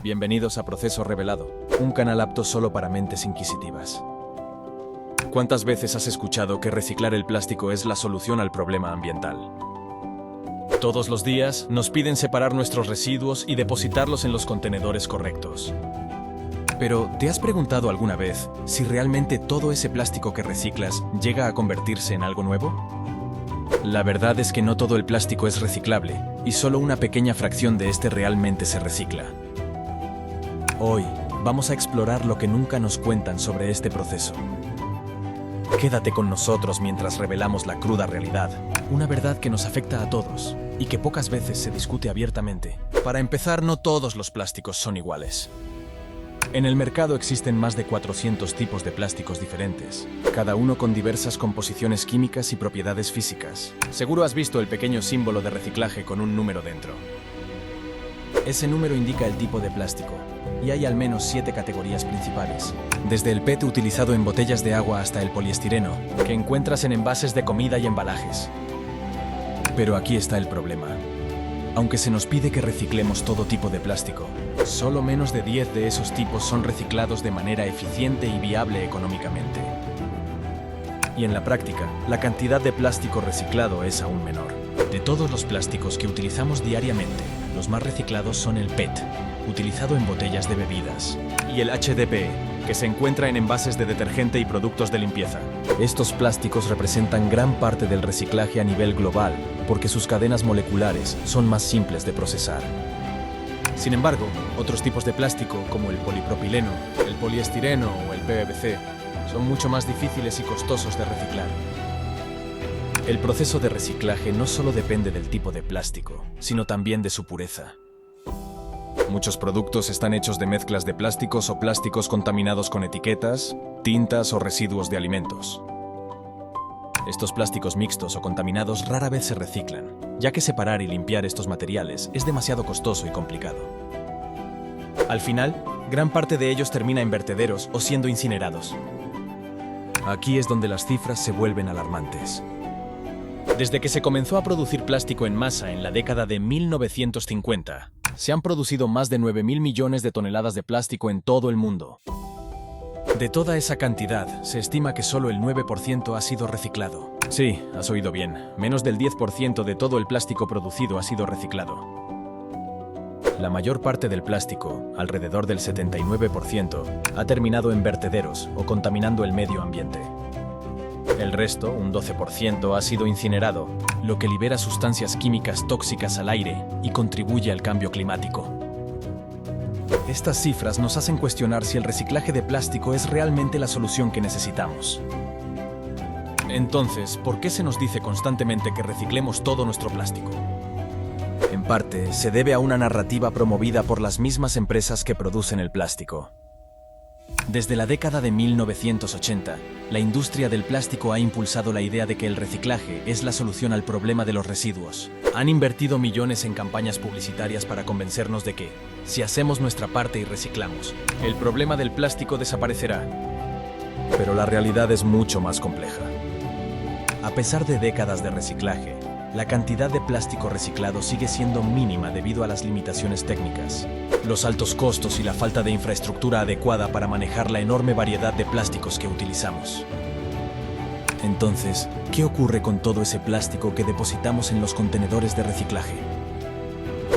Bienvenidos a Proceso Revelado, un canal apto solo para mentes inquisitivas. ¿Cuántas veces has escuchado que reciclar el plástico es la solución al problema ambiental? Todos los días nos piden separar nuestros residuos y depositarlos en los contenedores correctos. Pero, ¿te has preguntado alguna vez si realmente todo ese plástico que reciclas llega a convertirse en algo nuevo? La verdad es que no todo el plástico es reciclable, y solo una pequeña fracción de este realmente se recicla. Hoy, vamos a explorar lo que nunca nos cuentan sobre este proceso. Quédate con nosotros mientras revelamos la cruda realidad, una verdad que nos afecta a todos, y que pocas veces se discute abiertamente. Para empezar, no todos los plásticos son iguales. En el mercado existen más de 400 tipos de plásticos diferentes, cada uno con diversas composiciones químicas y propiedades físicas. Seguro has visto el pequeño símbolo de reciclaje con un número dentro. Ese número indica el tipo de plástico, y hay al menos 7 categorías principales, desde el PET utilizado en botellas de agua hasta el poliestireno, que encuentras en envases de comida y embalajes. Pero aquí está el problema. Aunque se nos pide que reciclemos todo tipo de plástico, solo menos de 10 de esos tipos son reciclados de manera eficiente y viable económicamente. Y en la práctica, la cantidad de plástico reciclado es aún menor. De todos los plásticos que utilizamos diariamente, los más reciclados son el PET, utilizado en botellas de bebidas, y el HDPE, que se encuentra en envases de detergente y productos de limpieza. Estos plásticos representan gran parte del reciclaje a nivel global, porque sus cadenas moleculares son más simples de procesar. Sin embargo, otros tipos de plástico, como el polipropileno, el poliestireno o el PVC, son mucho más difíciles y costosos de reciclar. El proceso de reciclaje no solo depende del tipo de plástico, sino también de su pureza. Muchos productos están hechos de mezclas de plásticos o plásticos contaminados con etiquetas, tintas o residuos de alimentos. Estos plásticos mixtos o contaminados rara vez se reciclan, ya que separar y limpiar estos materiales es demasiado costoso y complicado. Al final, gran parte de ellos termina en vertederos o siendo incinerados. Aquí es donde las cifras se vuelven alarmantes. Desde que se comenzó a producir plástico en masa en la década de 1950, se han producido más de 9.000 millones de toneladas de plástico en todo el mundo. De toda esa cantidad, se estima que solo el 9% ha sido reciclado. Sí, has oído bien, menos del 10% de todo el plástico producido ha sido reciclado. La mayor parte del plástico, alrededor del 79%, ha terminado en vertederos o contaminando el medio ambiente. El resto, un 12%, ha sido incinerado, lo que libera sustancias químicas tóxicas al aire y contribuye al cambio climático. Estas cifras nos hacen cuestionar si el reciclaje de plástico es realmente la solución que necesitamos. Entonces, ¿por qué se nos dice constantemente que reciclemos todo nuestro plástico? En parte, se debe a una narrativa promovida por las mismas empresas que producen el plástico. Desde la década de 1980, la industria del plástico ha impulsado la idea de que el reciclaje es la solución al problema de los residuos. Han invertido millones en campañas publicitarias para convencernos de que, si hacemos nuestra parte y reciclamos, el problema del plástico desaparecerá. Pero la realidad es mucho más compleja. A pesar de décadas de reciclaje, la cantidad de plástico reciclado sigue siendo mínima debido a las limitaciones técnicas, los altos costos y la falta de infraestructura adecuada para manejar la enorme variedad de plásticos que utilizamos. Entonces, ¿qué ocurre con todo ese plástico que depositamos en los contenedores de reciclaje?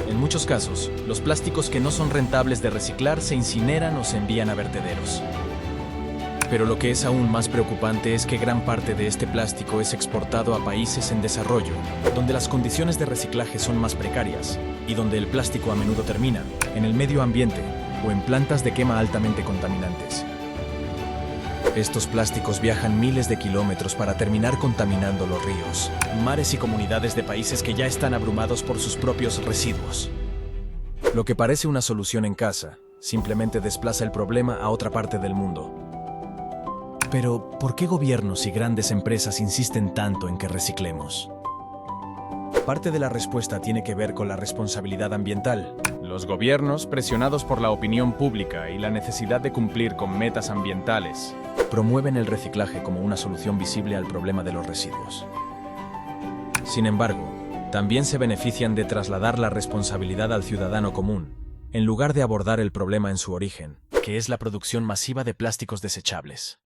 En muchos casos, los plásticos que no son rentables de reciclar se incineran o se envían a vertederos. Pero lo que es aún más preocupante es que gran parte de este plástico es exportado a países en desarrollo, donde las condiciones de reciclaje son más precarias y donde el plástico a menudo termina en el medio ambiente o en plantas de quema altamente contaminantes. Estos plásticos viajan miles de kilómetros para terminar contaminando los ríos, mares y comunidades de países que ya están abrumados por sus propios residuos. Lo que parece una solución en casa, simplemente desplaza el problema a otra parte del mundo. Pero, ¿por qué gobiernos y grandes empresas insisten tanto en que reciclemos? Parte de la respuesta tiene que ver con la responsabilidad ambiental. Los gobiernos, presionados por la opinión pública y la necesidad de cumplir con metas ambientales, promueven el reciclaje como una solución visible al problema de los residuos. Sin embargo, también se benefician de trasladar la responsabilidad al ciudadano común, en lugar de abordar el problema en su origen, que es la producción masiva de plásticos desechables.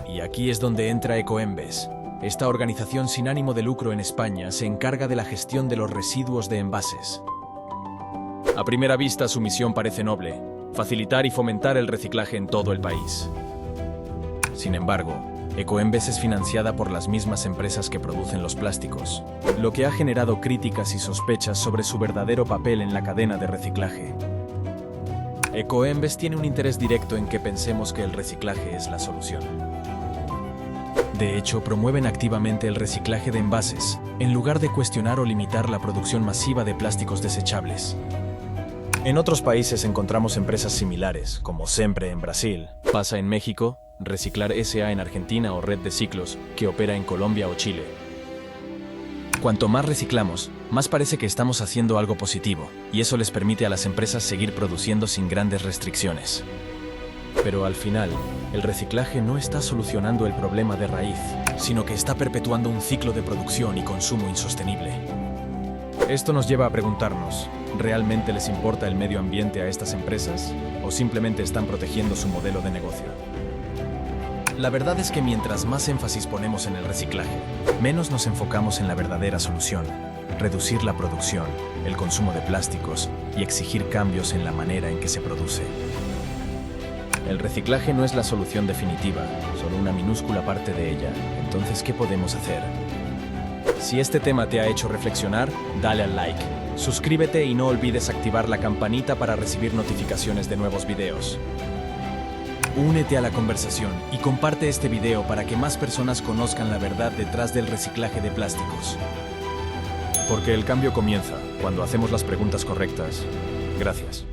Y aquí es donde entra Ecoembes. Esta organización sin ánimo de lucro en España se encarga de la gestión de los residuos de envases. A primera vista, su misión parece noble: facilitar y fomentar el reciclaje en todo el país. Sin embargo, Ecoembes es financiada por las mismas empresas que producen los plásticos, lo que ha generado críticas y sospechas sobre su verdadero papel en la cadena de reciclaje. Ecoembes tiene un interés directo en que pensemos que el reciclaje es la solución. De hecho, promueven activamente el reciclaje de envases, en lugar de cuestionar o limitar la producción masiva de plásticos desechables. En otros países encontramos empresas similares, como Sempre en Brasil, Pasa en México, Reciclar S.A. en Argentina o Red de Ciclos, que opera en Colombia o Chile. Cuanto más reciclamos, más parece que estamos haciendo algo positivo, y eso les permite a las empresas seguir produciendo sin grandes restricciones. Pero al final, el reciclaje no está solucionando el problema de raíz, sino que está perpetuando un ciclo de producción y consumo insostenible. Esto nos lleva a preguntarnos, ¿realmente les importa el medio ambiente a estas empresas o simplemente están protegiendo su modelo de negocio? La verdad es que mientras más énfasis ponemos en el reciclaje, menos nos enfocamos en la verdadera solución: reducir la producción, el consumo de plásticos y exigir cambios en la manera en que se produce. El reciclaje no es la solución definitiva, solo una minúscula parte de ella. Entonces, ¿qué podemos hacer? Si este tema te ha hecho reflexionar, dale al like, suscríbete y no olvides activar la campanita para recibir notificaciones de nuevos videos. Únete a la conversación y comparte este video para que más personas conozcan la verdad detrás del reciclaje de plásticos. Porque el cambio comienza cuando hacemos las preguntas correctas. Gracias.